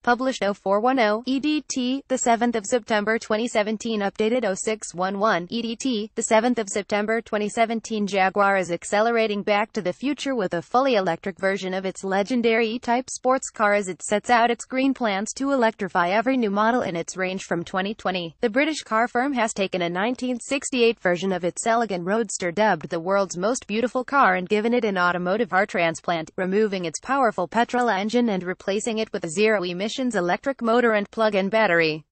Published 0410 EDT, the 7th of September 2017. Updated 0611 EDT, the 7th of September 2017. Jaguar is accelerating back to the future with a fully electric version of its legendary E-Type sports car as it sets out its green plans to electrify every new model in its range from 2020. The British car firm has taken a 1968 version of its elegant roadster dubbed the world's most beautiful car and given it an automotive heart transplant, removing its powerful petrol engine and replacing it with a zero-emission electric motor and plug-in battery.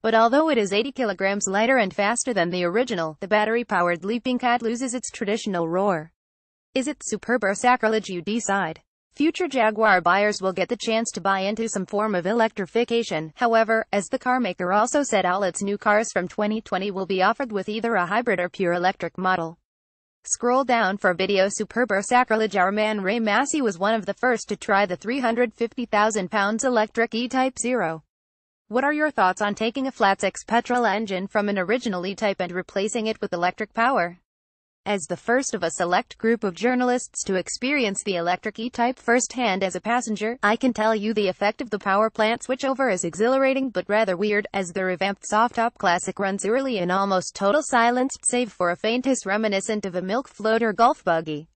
But although it is 80 kilograms lighter and faster than the original, the battery-powered Leaping Cat loses its traditional roar. Is it superb or sacrilege? You decide. Future Jaguar buyers will get the chance to buy into some form of electrification. However, as the carmaker also said, all its new cars from 2020 will be offered with either a hybrid or pure electric model. Scroll down for video. Superb or sacrilege? Our man Ray Massey was one of the first to try the 350,000 pounds electric E-Type Zero. What are your thoughts on taking a flat-six petrol engine from an original E-Type and replacing it with electric power? As the first of a select group of journalists to experience the electric E-Type firsthand as a passenger, I can tell you the effect of the power plant switchover is exhilarating but rather weird, as the revamped soft-top classic runs eerily in almost total silence, save for a faint hiss reminiscent of a milk float or golf buggy.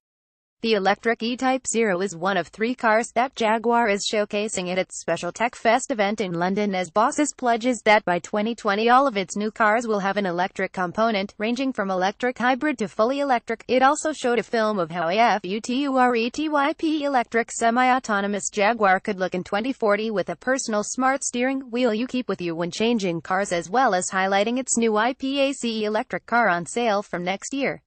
The electric E-Type Zero is one of 3 cars that Jaguar is showcasing at its special Tech Fest event in London, as bosses pledges that by 2020 all of its new cars will have an electric component, ranging from electric hybrid to fully electric. It also showed a film of how a futuretype electric semi-autonomous Jaguar could look in 2040 with a personal smart steering wheel you keep with you when changing cars, as well as highlighting its new IPACE electric car on sale from next year.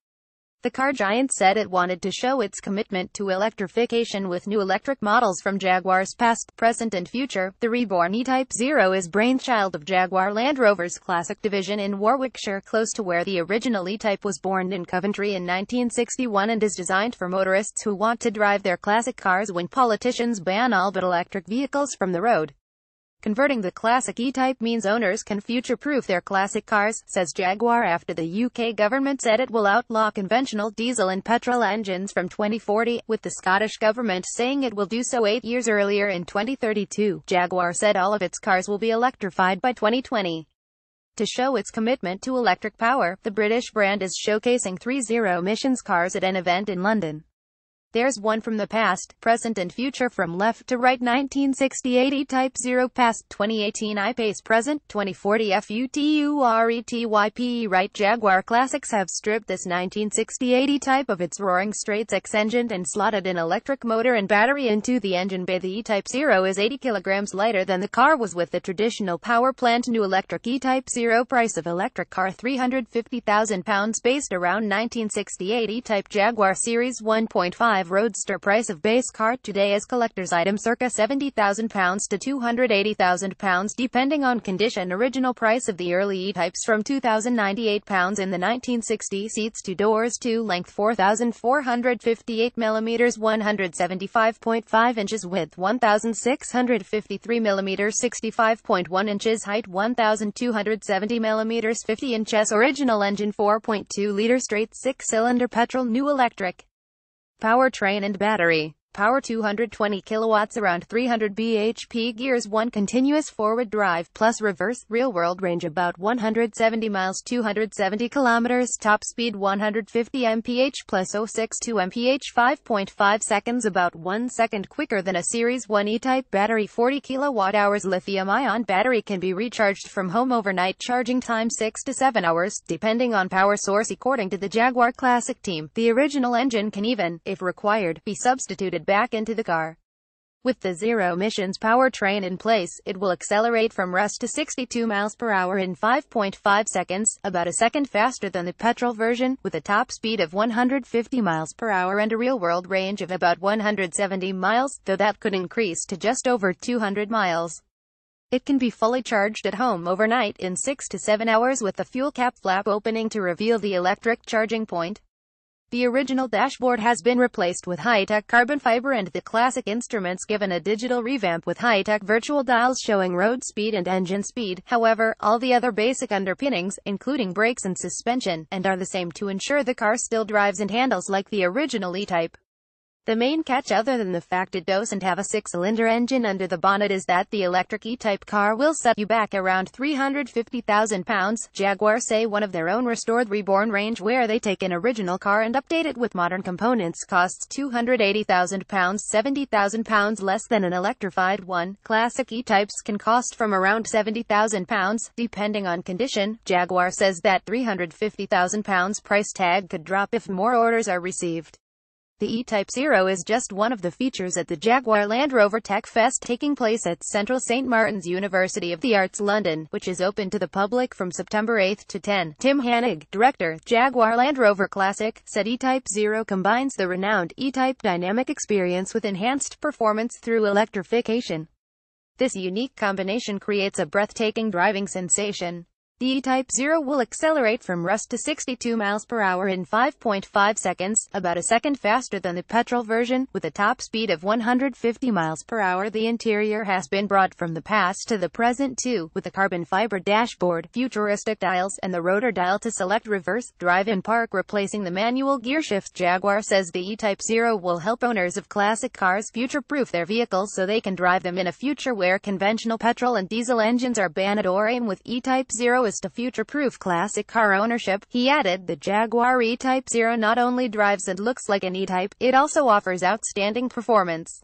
The car giant said it wanted to show its commitment to electrification with new electric models from Jaguar's past, present and future. The reborn E-Type Zero is brainchild of Jaguar Land Rover's classic division in Warwickshire, close to where the original E-Type was born in Coventry in 1961, and is designed for motorists who want to drive their classic cars when politicians ban all but electric vehicles from the road. Converting the classic E-Type means owners can future-proof their classic cars, says Jaguar, after the UK government said it will outlaw conventional diesel and petrol engines from 2040, with the Scottish government saying it will do so 8 years earlier in 2032. Jaguar said all of its cars will be electrified by 2020. To show its commitment to electric power, the British brand is showcasing 3 zero-emissions cars at an event in London. There's one from the past, present and future. From left to right: 1968 E-Type Zero past, 2018 I-Pace present, 2040 futuretype right. Jaguar Classics have stripped this 1968 E-Type of its roaring straight-six engine and slotted an electric motor and battery into the engine bay. The E-Type Zero is 80 kilograms lighter than the car was with the traditional power plant. New electric E-Type Zero price of electric car £350,000 based around 1968 E-Type Jaguar Series 1.5 Roadster price of base car today as collector's item circa £70,000 to £280,000 depending on condition. Original price of the early E-Types from £2,098 in the 1960s. Seats 2 doors 2 length 4,458 mm 175.5 inches width 1,653 mm 65.1 inches height 1,270 mm 50 inches. Original engine 4.2-liter straight 6-cylinder petrol. New electric powertrain and battery. Power 220 kilowatts, around 300 bhp. Gears 1 continuous forward drive plus reverse. Real-world range about 170 miles 270 kilometers. Top speed 150 mph plus 062 mph 5.5 seconds, about 1 second quicker than a Series 1 E-Type. Battery 40 kilowatt-hours. Lithium-ion battery can be recharged from home overnight. Charging time 6 to 7 hours, depending on power source. According to the Jaguar Classic team, the original engine can even, if required, be substituted back into the car. With the zero-emissions powertrain in place, it will accelerate from rest to 62 miles per hour in 5.5 seconds, about a second faster than the petrol version, with a top speed of 150 miles per hour and a real-world range of about 170 miles, though that could increase to just over 200 miles. It can be fully charged at home overnight in 6 to 7 hours, with the fuel cap flap opening to reveal the electric charging point. The original dashboard has been replaced with high-tech carbon fiber, and the classic instruments given a digital revamp with high-tech virtual dials showing road speed and engine speed. However, all the other basic underpinnings, including brakes and suspension, are the same to ensure the car still drives and handles like the original E-Type. The main catch, other than the fact it doesn't have a 6-cylinder engine under the bonnet, is that the electric E-Type car will set you back around £350,000. Jaguar say one of their own restored Reborn range, where they take an original car and update it with modern components, costs £280,000, £70,000 less than an electrified one. Classic E-Types can cost from around £70,000, depending on condition. Jaguar says that £350,000 price tag could drop if more orders are received. The E-Type Zero is just one of the features at the Jaguar Land Rover Tech Fest taking place at Central St Martin's University of the Arts, London, which is open to the public from September 8 to 10. Tim Hanig, director, Jaguar Land Rover Classic, said E-Type Zero combines the renowned E-Type dynamic experience with enhanced performance through electrification. This unique combination creates a breathtaking driving sensation. The E-Type Zero will accelerate from rust to 62 miles per hour in 5.5 seconds, about a second faster than the petrol version, with a top speed of 150 miles per hour. The interior has been brought from the past to the present too, with a carbon fiber dashboard, futuristic dials, and the rotor dial to select reverse, drive and park, replacing the manual gear shifts. Jaguar says the E-Type Zero will help owners of classic cars future-proof their vehicles so they can drive them in a future where conventional petrol and diesel engines are banned. Our aim with E-Type Zero is to future-proof classic car ownership. He added, the Jaguar E-Type Zero not only drives and looks like an E-Type, it also offers outstanding performance.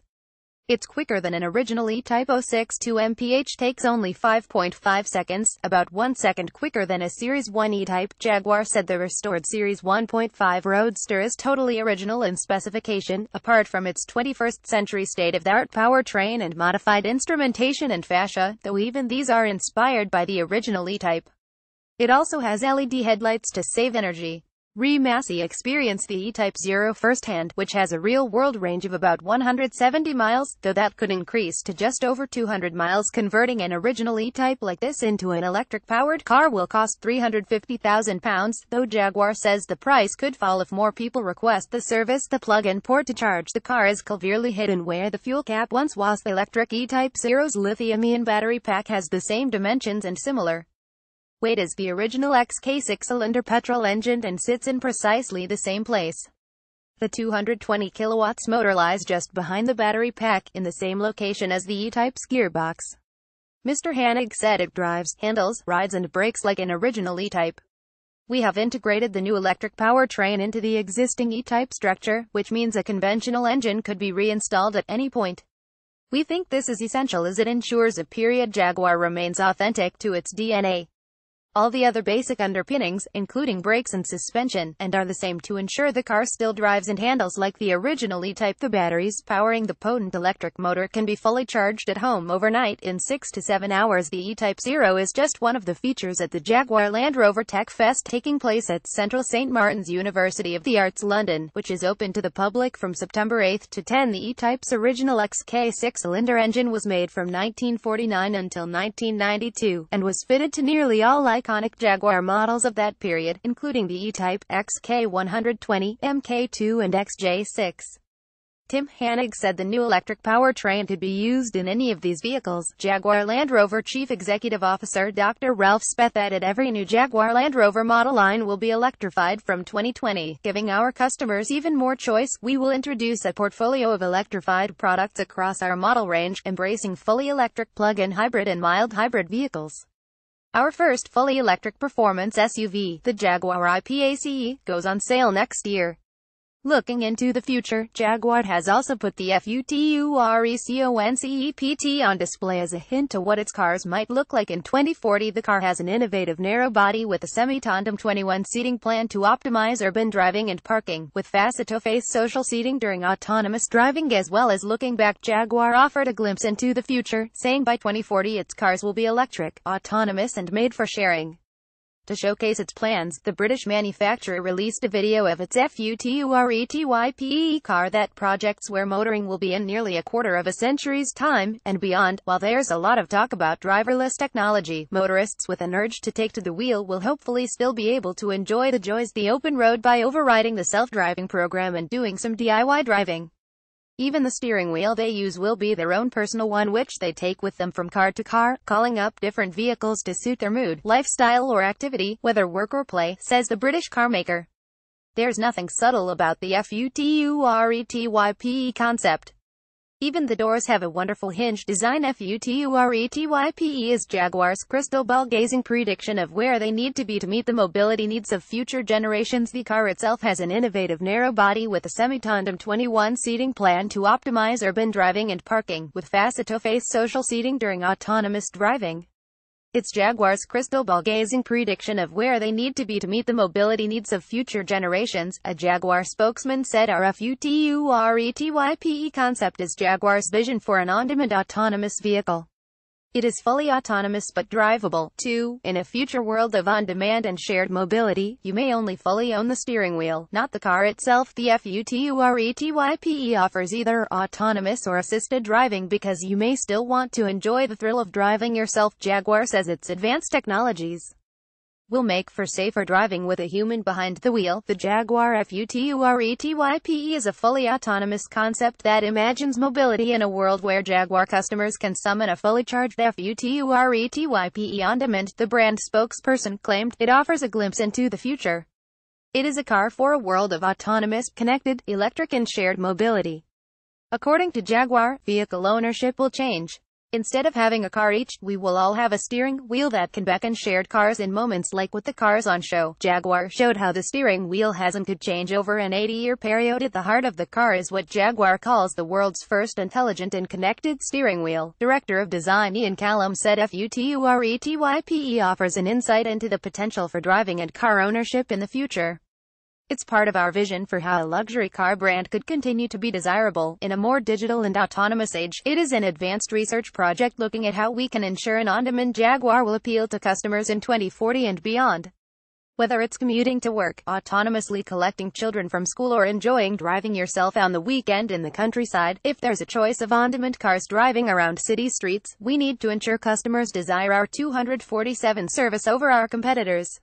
It's quicker than an original E-Type. 062 mph takes only 5.5 seconds, about 1 second quicker than a Series 1 E-Type. Jaguar said the restored Series 1.5 Roadster is totally original in specification, apart from its 21st century state-of-the-art powertrain and modified instrumentation and fascia, though even these are inspired by the original E-Type. It also has LED headlights to save energy. Massey experienced the E-Type Zero firsthand, which has a real-world range of about 170 miles, though that could increase to just over 200 miles. Converting an original E-Type like this into an electric-powered car will cost £350,000, though Jaguar says the price could fall if more people request the service. The plug-in port to charge the car is cleverly hidden where the fuel cap once was. The electric E-Type Zero's lithium-ion battery pack has the same dimensions and similar weight as the original XK 6-cylinder petrol engine and sits in precisely the same place. The 220 kilowatts motor lies just behind the battery pack, in the same location as the E-Type's gearbox. Mr. Hanig said it drives, handles, rides and brakes like an original E-Type. We have integrated the new electric powertrain into the existing E-Type structure, which means a conventional engine could be reinstalled at any point. We think this is essential as it ensures Jaguar remains authentic to its DNA. All the other basic underpinnings, including brakes and suspension, and are the same to ensure the car still drives and handles like the original E-Type. The batteries powering the potent electric motor can be fully charged at home overnight in 6 to 7 hours. The E-Type Zero is just one of the features at the Jaguar Land Rover Tech Fest taking place at Central St Martin's University of the Arts, London, which is open to the public from September 8 to 10. The E-Type's original XK 6-cylinder engine was made from 1949 until 1992, and was fitted to nearly all iconic Jaguar models of that period, including the E-Type, XK120, MK2 and XJ6. Tim Hanig said the new electric powertrain could be used in any of these vehicles. Jaguar Land Rover Chief Executive Officer Dr. Ralph Speth added every new Jaguar Land Rover model line will be electrified from 2020, giving our customers even more choice. We will introduce a portfolio of electrified products across our model range, embracing fully electric plug-in hybrid and mild hybrid vehicles. Our first fully electric performance SUV, the Jaguar I-PACE, goes on sale next year. Looking into the future, Jaguar has also put the futureconcept on display as a hint to what its cars might look like in 2040. The car has an innovative narrow body with a semi-tandem 21-seating plan to optimize urban driving and parking, with face-to-face social seating during autonomous driving. As well as looking back, Jaguar offered a glimpse into the future, saying by 2040 its cars will be electric, autonomous and made for sharing. To showcase its plans, the British manufacturer released a video of its futuretype car that projects where motoring will be in nearly a quarter of a century's time, and beyond. While there's a lot of talk about driverless technology, motorists with an urge to take to the wheel will hopefully still be able to enjoy the joys of the open road by overriding the self-driving program and doing some DIY driving. Even the steering wheel they use will be their own personal one, which they take with them from car to car, calling up different vehicles to suit their mood, lifestyle or activity, whether work or play, says the British carmaker. There's nothing subtle about the futuretype concept. Even the doors have a wonderful hinge design. Futuretype is Jaguar's crystal ball gazing prediction of where they need to be to meet the mobility needs of future generations. The car itself has an innovative narrow body with a semi-tandem 21-seating plan to optimize urban driving and parking, with face-to-face social seating during autonomous driving. It's Jaguar's crystal ball gazing prediction of where they need to be to meet the mobility needs of future generations, a Jaguar spokesman said. Our futuretype concept is Jaguar's vision for an on-demand autonomous vehicle. It is fully autonomous but drivable, too. In a future world of on-demand and shared mobility, you may only fully own the steering wheel, not the car itself. The futuretype offers either autonomous or assisted driving because you may still want to enjoy the thrill of driving yourself. Jaguar says its advanced technologies will make for safer driving with a human behind the wheel. The Jaguar futuretype is a fully autonomous concept that imagines mobility in a world where Jaguar customers can summon a fully charged futuretype on demand, the brand spokesperson claimed. It offers a glimpse into the future. It is a car for a world of autonomous, connected, electric and shared mobility. According to Jaguar, vehicle ownership will change. Instead of having a car each, we will all have a steering wheel that can beckon shared cars in moments like with the cars on show. Jaguar showed how the steering wheel has and could change over an 80-year period. At the heart of the car is what Jaguar calls the world's first intelligent and connected steering wheel. Director of Design Ian Callum said futuretype offers an insight into the potential for driving and car ownership in the future. It's part of our vision for how a luxury car brand could continue to be desirable in a more digital and autonomous age. It is an advanced research project looking at how we can ensure an on-demand Jaguar will appeal to customers in 2040 and beyond. Whether it's commuting to work, autonomously collecting children from school, or enjoying driving yourself on the weekend in the countryside, if there's a choice of on-demand cars driving around city streets, we need to ensure customers desire our 247 service over our competitors.